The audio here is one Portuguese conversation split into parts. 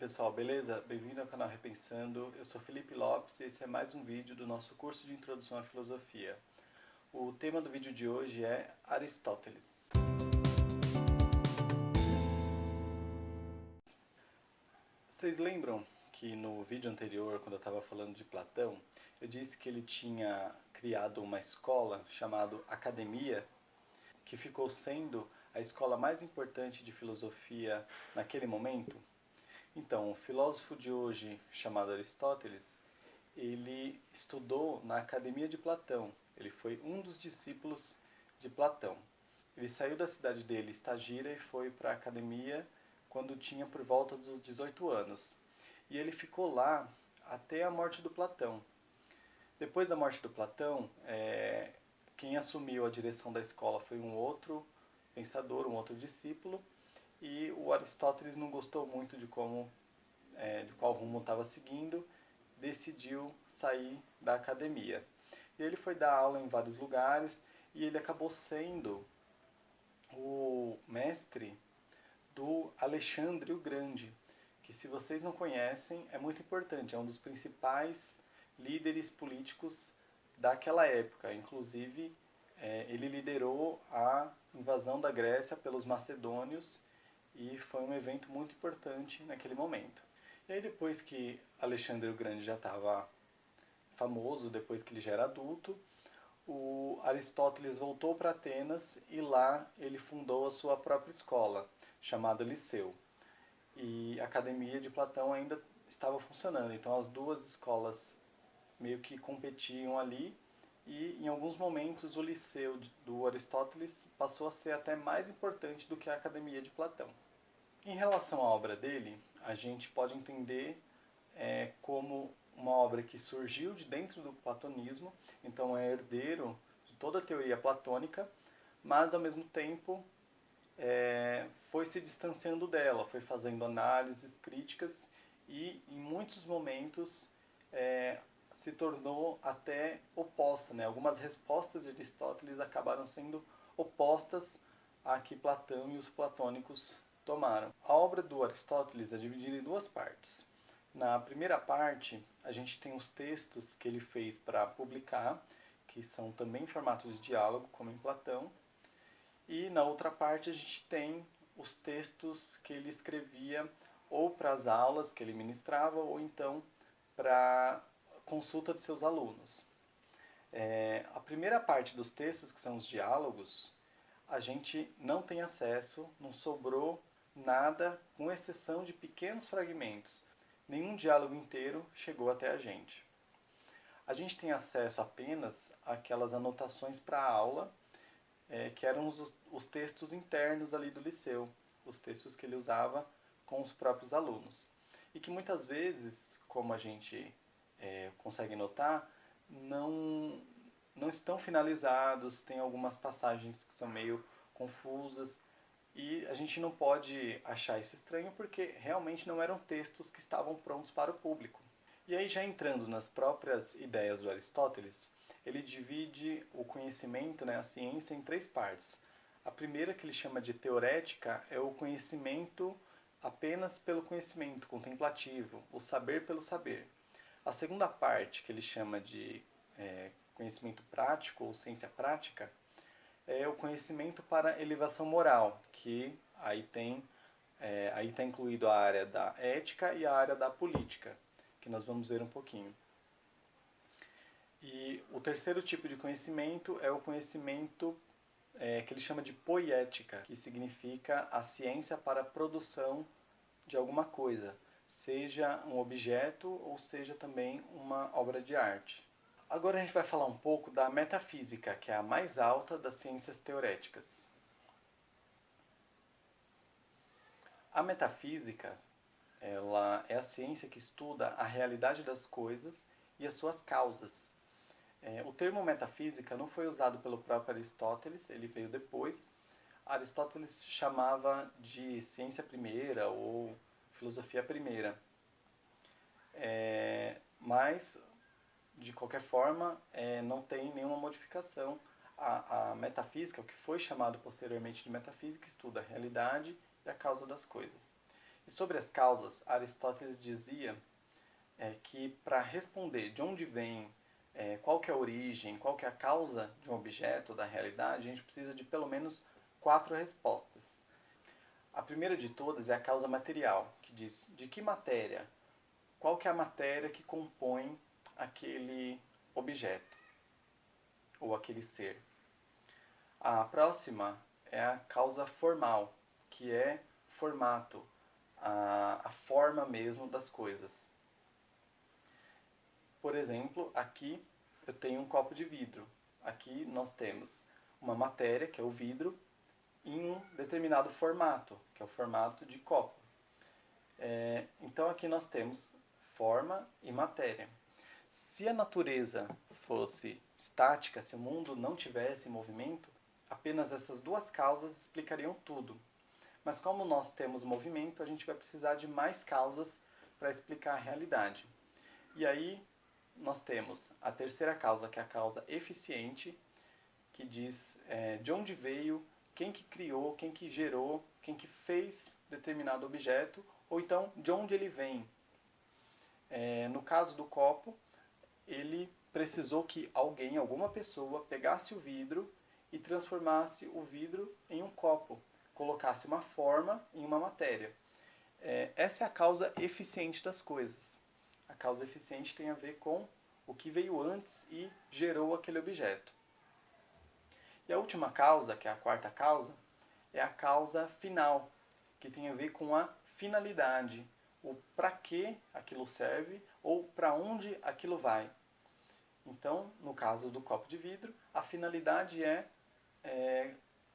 pessoal, beleza? Bem-vindo ao canal Repensando. Eu sou Felipe Lopes e esse é mais um vídeo do nosso curso de Introdução à Filosofia. O tema do vídeo de hoje é Aristóteles. Vocês lembram que no vídeo anterior, quando eu estava falando de Platão, eu disse que ele tinha criado uma escola chamada Academia, que ficou sendo a escola mais importante de filosofia naquele momento? Então, o filósofo de hoje, chamado Aristóteles, ele estudou na Academia de Platão. Ele foi um dos discípulos de Platão. Ele saiu da cidade dele, Estagira, e foi para a Academia quando tinha por volta dos 18 anos. E ele ficou lá até a morte do Platão. Depois da morte do Platão, quem assumiu a direção da escola foi um outro pensador, um outro discípulo, e o Aristóteles não gostou muito de qual rumo estava seguindo, decidiu sair da academia. E ele foi dar aula em vários lugares e ele acabou sendo o mestre do Alexandre o Grande, que, se vocês não conhecem, é muito importante, é um dos principais líderes políticos daquela época. Inclusive, ele liderou a invasão da Grécia pelos macedônios e foi um evento muito importante naquele momento. E aí, depois que Alexandre o Grande já estava famoso, depois que ele já era adulto, o Aristóteles voltou para Atenas e lá ele fundou a sua própria escola, chamada Liceu. E a Academia de Platão ainda estava funcionando, então as duas escolas meio que competiam ali, e em alguns momentos o Liceu do Aristóteles passou a ser até mais importante do que a Academia de Platão. Em relação à obra dele, a gente pode entender como uma obra que surgiu de dentro do platonismo, então é herdeiro de toda a teoria platônica, mas ao mesmo tempo foi se distanciando dela, foi fazendo análises críticas e em muitos momentos se tornou até oposta, né? Algumas respostas de Aristóteles acabaram sendo opostas à que Platão e os platônicos tomaram. A obra do Aristóteles é dividida em duas partes. Na primeira parte, a gente tem os textos que ele fez para publicar, que são também em formato de diálogo, como em Platão. E na outra parte, a gente tem os textos que ele escrevia ou para as aulas que ele ministrava, ou então para consulta de seus alunos. A primeira parte dos textos, que são os diálogos, a gente não tem acesso, não sobrou nada, com exceção de pequenos fragmentos. Nenhum diálogo inteiro chegou até a gente. A gente tem acesso apenas àquelas anotações para a aula, que eram os textos internos ali do liceu, os textos que ele usava com os próprios alunos. E que muitas vezes, como a gente consegue notar, não estão finalizados, tem algumas passagens que são meio confusas, e a gente não pode achar isso estranho porque realmente não eram textos que estavam prontos para o público. E aí, já entrando nas próprias ideias do Aristóteles, ele divide o conhecimento, a ciência, em três partes. A primeira, que ele chama de teorética, é o conhecimento apenas pelo conhecimento contemplativo, o saber pelo saber. A segunda parte, que ele chama de conhecimento prático ou ciência prática, é o conhecimento para elevação moral, que aí está incluído a área da ética e a área da política, que nós vamos ver um pouquinho. E o terceiro tipo de conhecimento é o conhecimento que ele chama de poiética, que significa a ciência para a produção de alguma coisa, seja um objeto ou seja também uma obra de arte. Agora a gente vai falar um pouco da metafísica, que é a mais alta das ciências teoréticas. A metafísica, ela é a ciência que estuda a realidade das coisas e as suas causas. O termo metafísica não foi usado pelo próprio Aristóteles, ele veio depois. Aristóteles chamava de ciência primeira ou filosofia primeira. Mas, de qualquer forma, não tem nenhuma modificação. A metafísica, o que foi chamado posteriormente de metafísica, estuda a realidade e a causa das coisas. E sobre as causas, Aristóteles dizia que para responder de onde vem, qual que é a origem, qual que é a causa de um objeto, da realidade, a gente precisa de pelo menos 4 respostas. A primeira de todas é a causa material, que diz de que matéria, qual que é a matéria que compõe aquele objeto ou aquele ser. A próxima é a causa formal, que é formato, a forma mesmo das coisas. Por exemplo, aqui eu tenho um copo de vidro. Aqui nós temos uma matéria, que é o vidro, em um determinado formato, que é o formato de copo. Então aqui nós temos forma e matéria. Se a natureza fosse estática, se o mundo não tivesse movimento, apenas essas duas causas explicariam tudo. Mas como nós temos movimento, a gente vai precisar de mais causas para explicar a realidade. E aí nós temos a terceira causa, que é a causa eficiente, que diz de onde veio, quem que criou, quem que gerou, quem que fez determinado objeto, ou então de onde ele vem. No caso do copo, ele precisou que alguém, alguma pessoa, pegasse o vidro e transformasse o vidro em um copo, colocasse uma forma em uma matéria. Essa é a causa eficiente das coisas. A causa eficiente tem a ver com o que veio antes e gerou aquele objeto. E a última causa, que é a quarta causa, é a causa final, que tem a ver com a finalidade, o para que aquilo serve ou para onde aquilo vai. Então, no caso do copo de vidro, a finalidade é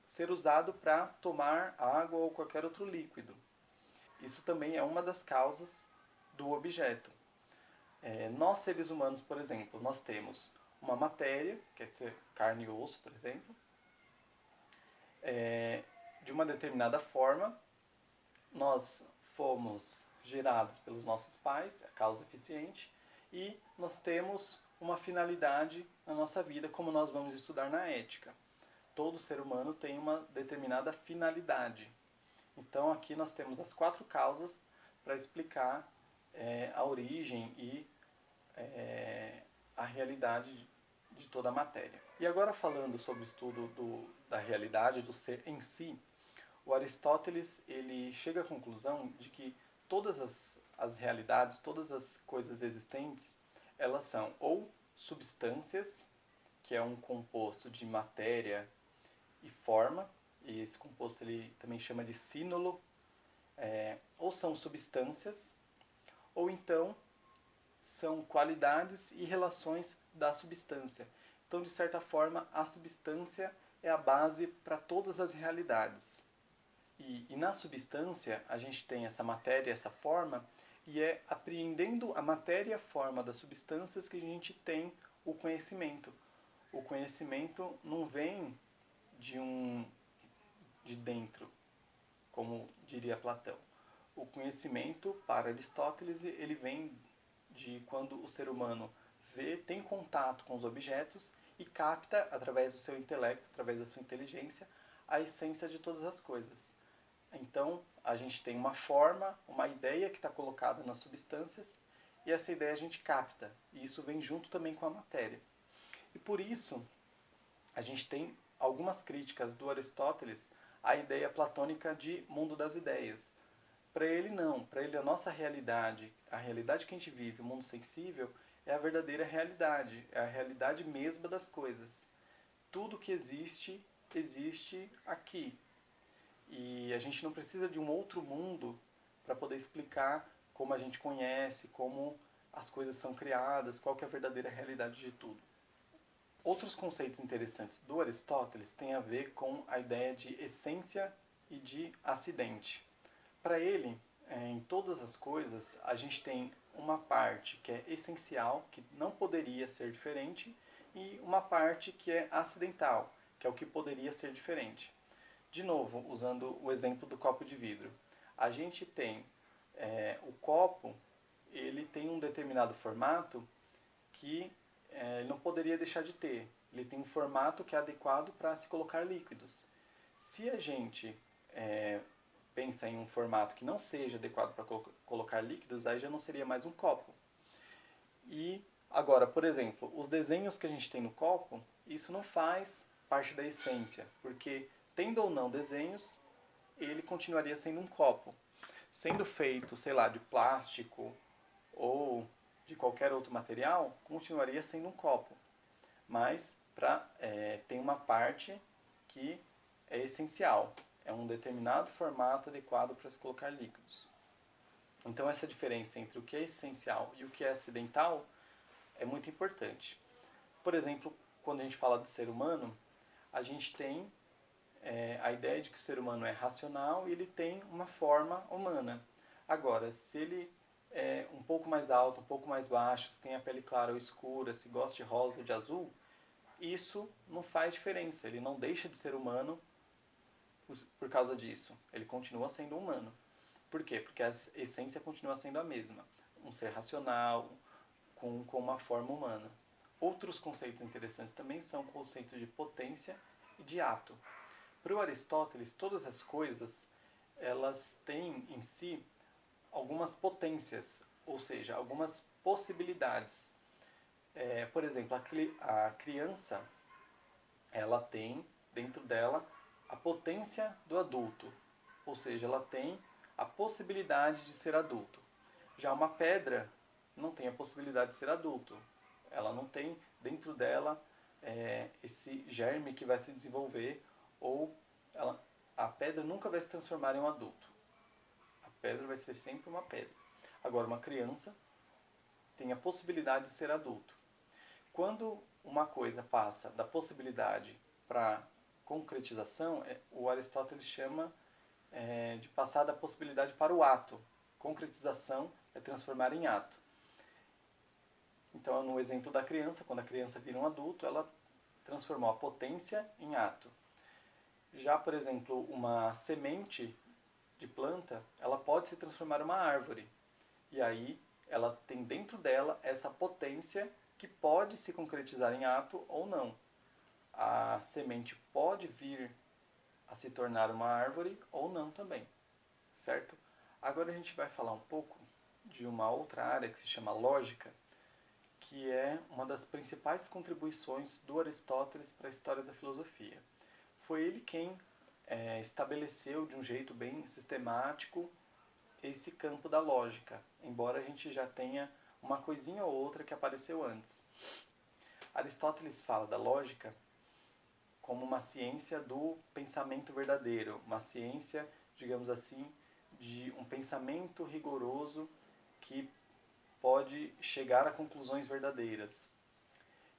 ser usado para tomar água ou qualquer outro líquido. Isso também é uma das causas do objeto. Nós, seres humanos, por exemplo, nós temos uma matéria, que é carne e osso, por exemplo, de uma determinada forma. Nós fomos gerados pelos nossos pais, a causa eficiente, e nós temos uma finalidade na nossa vida, como nós vamos estudar na ética. Todo ser humano tem uma determinada finalidade. Então aqui nós temos as 4 causas para explicar a origem e a realidade de toda a matéria. E agora falando sobre o estudo da realidade, do ser em si, o Aristóteles ele chega à conclusão de que todas as realidades, todas as coisas existentes, elas são ou substâncias, que é um composto de matéria e forma, e esse composto ele também chama de sínolo, ou são substâncias, ou então são qualidades e relações da substância. Então, de certa forma, a substância é a base para todas as realidades. E na substância, a gente tem essa matéria, essa forma, e é apreendendo a matéria e a forma das substâncias que a gente tem o conhecimento. O conhecimento não vem de dentro, como diria Platão. O conhecimento, para Aristóteles, ele vem de quando o ser humano tem contato com os objetos e capta, através do seu intelecto, através da sua inteligência, a essência de todas as coisas. Então, a gente tem uma forma, uma ideia que está colocada nas substâncias, e essa ideia a gente capta. E isso vem junto também com a matéria. E por isso, a gente tem algumas críticas do Aristóteles à ideia platônica de mundo das ideias. Para ele, não. Para ele, a nossa realidade, a realidade que a gente vive, o mundo sensível, é a verdadeira realidade, é a realidade mesma das coisas. Tudo que existe, existe aqui. E a gente não precisa de um outro mundo para poder explicar como a gente conhece, como as coisas são criadas, qual que é a verdadeira realidade de tudo. Outros conceitos interessantes do Aristóteles têm a ver com a ideia de essência e de acidente. Para ele, em todas as coisas, a gente tem uma parte que é essencial, que não poderia ser diferente, e uma parte que é acidental, que é o que poderia ser diferente. De novo, usando o exemplo do copo de vidro. A gente tem o copo, ele tem um determinado formato que ele não poderia deixar de ter. Ele tem um formato que é adequado para se colocar líquidos. Se a gente pensa em um formato que não seja adequado para colocar líquidos, aí já não seria mais um copo. E agora, por exemplo, os desenhos que a gente tem no copo, isso não faz parte da essência, porque tendo ou não desenhos, ele continuaria sendo um copo. Sendo feito, sei lá, de plástico ou de qualquer outro material, continuaria sendo um copo. Mas tem uma parte que é essencial. É um determinado formato adequado para se colocar líquidos. Então essa diferença entre o que é essencial e o que é acidental é muito importante. Por exemplo, quando a gente fala de ser humano, a gente tem a ideia de que o ser humano é racional e ele tem uma forma humana. Agora, se ele é um pouco mais alto, um pouco mais baixo, se tem a pele clara ou escura, se gosta de rosa ou de azul, isso não faz diferença. Ele não deixa de ser humano por causa disso. Ele continua sendo humano. Por quê? Porque a essência continua sendo a mesma. Um ser racional, com uma forma humana. Outros conceitos interessantes também são conceitos de potência e de ato. Para o Aristóteles, todas as coisas elas têm em si algumas potências, ou seja, algumas possibilidades. Por exemplo, a criança ela tem dentro dela a potência do adulto, ou seja, ela tem a possibilidade de ser adulto. Já uma pedra não tem a possibilidade de ser adulto. Ela não tem dentro dela esse germe que vai se desenvolver, ou a pedra nunca vai se transformar em um adulto. A pedra vai ser sempre uma pedra. Agora, uma criança tem a possibilidade de ser adulto. Quando uma coisa passa da possibilidade para concretização, o Aristóteles chama de passar da possibilidade para o ato. Concretização é transformar em ato. Então, no exemplo da criança, quando a criança vira um adulto, ela transformou a potência em ato. Já, por exemplo, uma semente de planta, ela pode se transformar em uma árvore. E aí, ela tem dentro dela essa potência que pode se concretizar em ato ou não. A semente pode vir a se tornar uma árvore ou não também, certo? Agora a gente vai falar um pouco de uma outra área que se chama lógica, que é uma das principais contribuições do Aristóteles para a história da filosofia. Foi ele quem estabeleceu de um jeito bem sistemático esse campo da lógica, embora a gente já tenha uma coisinha ou outra que apareceu antes. Aristóteles fala da lógica como uma ciência do pensamento verdadeiro, uma ciência, digamos assim, de um pensamento rigoroso que pode chegar a conclusões verdadeiras.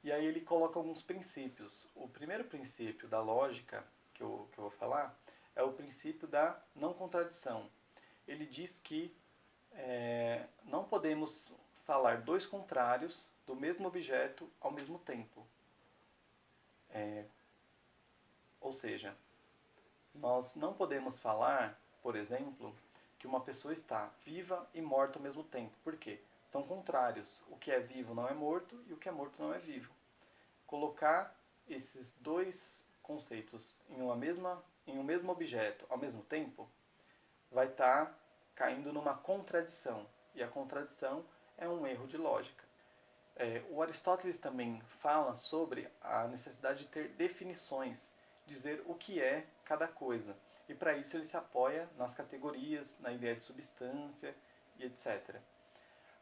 E aí ele coloca alguns princípios. O primeiro princípio da lógica que eu vou falar é o princípio da não contradição. Ele diz que não podemos falar dois contrários do mesmo objeto ao mesmo tempo. Ou seja, nós não podemos falar, por exemplo, que uma pessoa está viva e morta ao mesmo tempo. Por quê? São contrários. O que é vivo não é morto e o que é morto não é vivo. Colocar esses dois conceitos em um mesmo objeto ao mesmo tempo vai estar caindo numa contradição. E a contradição é um erro de lógica. O Aristóteles também fala sobre a necessidade de ter definições, dizer o que é cada coisa. E para isso ele se apoia nas categorias, na ideia de substância e etc.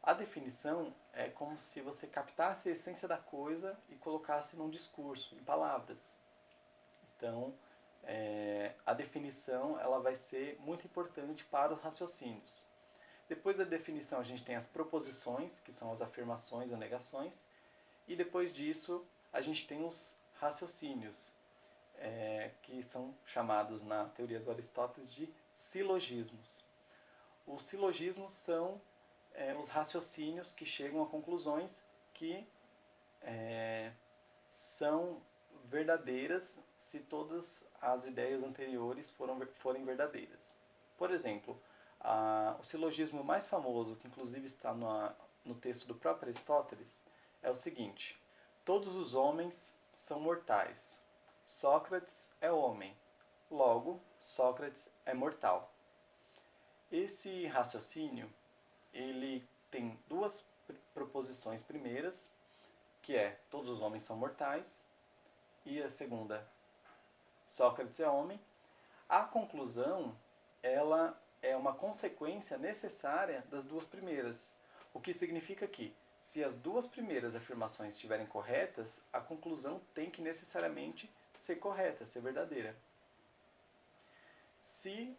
A definição é como se você captasse a essência da coisa e colocasse num discurso, em palavras. Então, a definição ela vai ser muito importante para os raciocínios. Depois da definição a gente tem as proposições, que são as afirmações ou negações, e depois disso a gente tem os raciocínios, que são chamados na teoria do Aristóteles de silogismos. Os silogismos são os raciocínios que chegam a conclusões que são verdadeiras se todas as ideias anteriores forem verdadeiras. Por exemplo, o silogismo mais famoso, que inclusive está no texto do próprio Aristóteles, é o seguinte: todos os homens são mortais. Sócrates é homem. Logo, Sócrates é mortal. Esse raciocínio, ele tem duas proposições primeiras, que é todos os homens são mortais, e a segunda, Sócrates é homem. A conclusão, ela é uma consequência necessária das duas primeiras, o que significa que, se as duas primeiras afirmações estiverem corretas, a conclusão tem que necessariamente ser correta, ser verdadeira. Se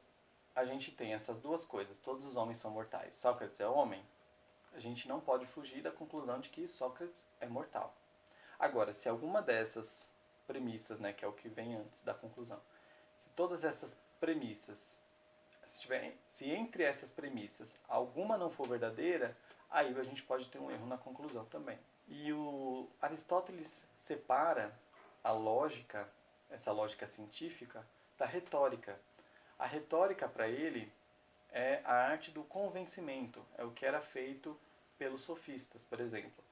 a gente tem essas duas coisas, todos os homens são mortais, Sócrates é homem, a gente não pode fugir da conclusão de que Sócrates é mortal. Agora, se alguma dessas premissas, né, que é o que vem antes da conclusão, se todas essas premissas, se entre essas premissas alguma não for verdadeira, aí a gente pode ter um erro na conclusão também. E o Aristóteles separa a lógica, essa lógica científica, da retórica. A retórica, para ele, é a arte do convencimento, é o que era feito pelos sofistas, por exemplo.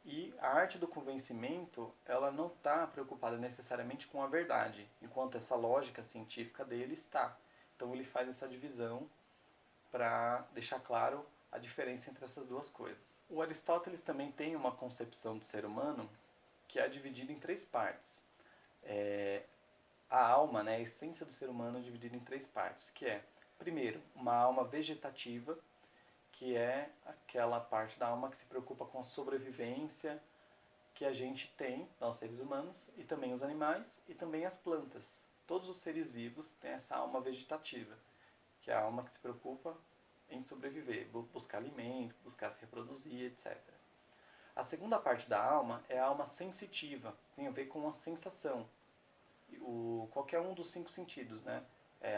E a arte do convencimento, ela não está preocupada necessariamente com a verdade, enquanto essa lógica científica dele está. Então ele faz essa divisão para deixar claro a diferença entre essas duas coisas. O Aristóteles também tem uma concepção de ser humano que é dividida em três partes. A alma, né, a essência do ser humano é dividida em três partes, que é, primeiro, uma alma vegetativa, que é aquela parte da alma que se preocupa com a sobrevivência que a gente tem, nós seres humanos, e também os animais, e também as plantas. Todos os seres vivos têm essa alma vegetativa, que é a alma que se preocupa em sobreviver, buscar alimento, buscar se reproduzir, etc. A segunda parte da alma é a alma sensitiva, tem a ver com a sensação. Qualquer um dos cinco sentidos, né?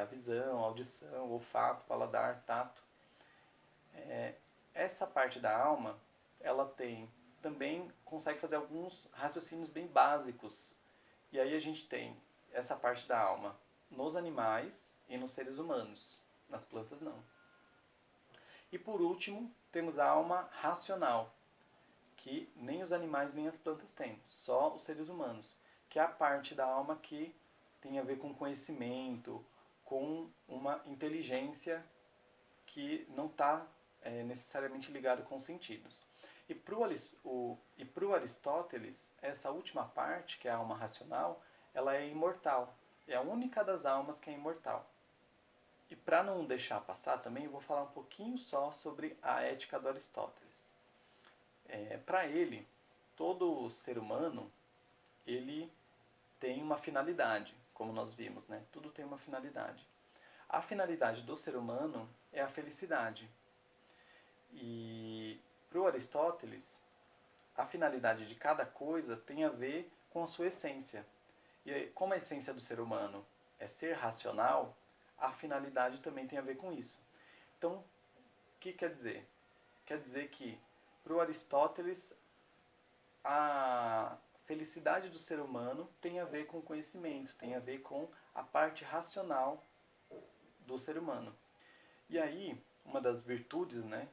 A visão, a audição, o olfato, paladar, tato. Essa parte da alma, ela também consegue fazer alguns raciocínios bem básicos. E aí a gente tem essa parte da alma nos animais e nos seres humanos, nas plantas não. E por último, temos a alma racional, que nem os animais nem as plantas têm, só os seres humanos, que é a parte da alma que tem a ver com conhecimento, com uma inteligência que não está necessariamente ligado com os sentidos. E para o Aristóteles, essa última parte, que é a alma racional, ela é imortal. É a única das almas que é imortal. E para não deixar passar também, eu vou falar um pouquinho só sobre a ética do Aristóteles. Para ele, todo ser humano, ele tem uma finalidade, como nós vimos, né? Tudo tem uma finalidade. A finalidade do ser humano é a felicidade. E para o Aristóteles, a finalidade de cada coisa tem a ver com a sua essência. E como a essência do ser humano é ser racional, a finalidade também tem a ver com isso. Então, o que quer dizer? Quer dizer que, para o Aristóteles, a felicidade do ser humano tem a ver com o conhecimento, tem a ver com a parte racional do ser humano. E aí, uma das virtudes, né,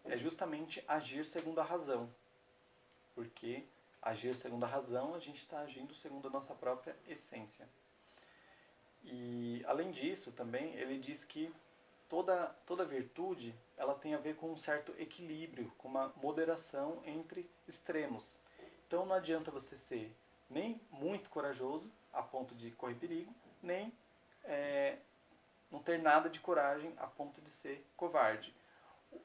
é justamente agir segundo a razão. Porque agir segundo a razão, a gente está agindo segundo a nossa própria essência. E, além disso, também, ele diz que toda virtude ela tem a ver com um certo equilíbrio, com uma moderação entre extremos. Então, não adianta você ser nem muito corajoso, a ponto de correr perigo, nem não ter nada de coragem, a ponto de ser covarde.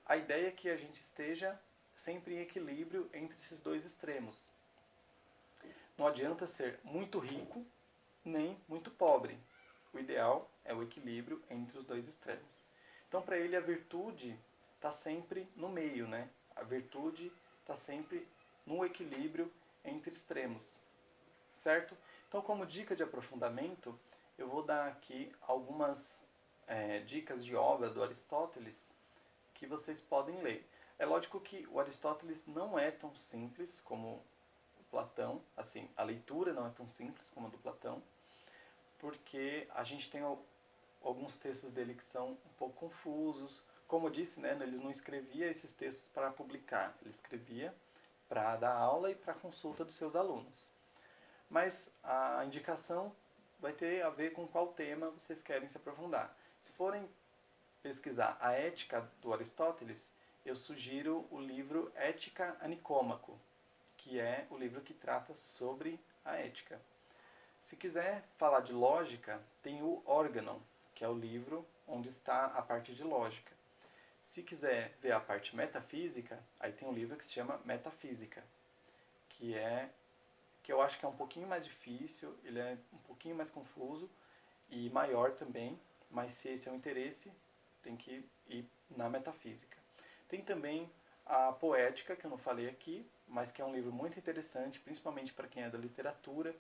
A ideia é que a gente esteja sempre em equilíbrio entre esses dois extremos. Não adianta ser muito rico, nem muito pobre. O ideal é o equilíbrio entre os dois extremos. Então, para ele, a virtude está sempre no meio, né? A virtude está sempre no equilíbrio entre extremos, certo? Então, como dica de aprofundamento, eu vou dar aqui algumas dicas de obra do Aristóteles que vocês podem ler. É lógico que o Aristóteles não é tão simples como o Platão, assim, a leitura não é tão simples como a do Platão, porque a gente tem alguns textos dele que são um pouco confusos. Como eu disse, né, ele não escrevia esses textos para publicar, ele escrevia para dar aula e para consulta dos seus alunos. Mas a indicação vai ter a ver com qual tema vocês querem se aprofundar. Se forem pesquisar a ética do Aristóteles, eu sugiro o livro Ética a Nicômaco, que é o livro que trata sobre a ética. Se quiser falar de lógica, tem o Organon, que é o livro onde está a parte de lógica. Se quiser ver a parte metafísica, aí tem um livro que se chama Metafísica, que eu acho que é um pouquinho mais difícil, ele é um pouquinho mais confuso e maior também, mas se esse é o interesse, tem que ir na metafísica. Tem também a Poética, que eu não falei aqui, mas que é um livro muito interessante, principalmente para quem é da literatura,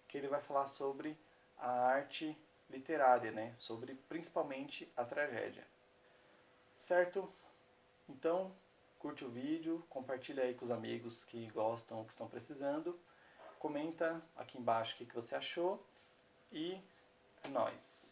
que ele vai falar sobre a arte literária, né? Sobre principalmente a tragédia. Certo? Então, curte o vídeo, compartilha aí com os amigos que gostam ou que estão precisando. Comenta aqui embaixo o que você achou e é nóis!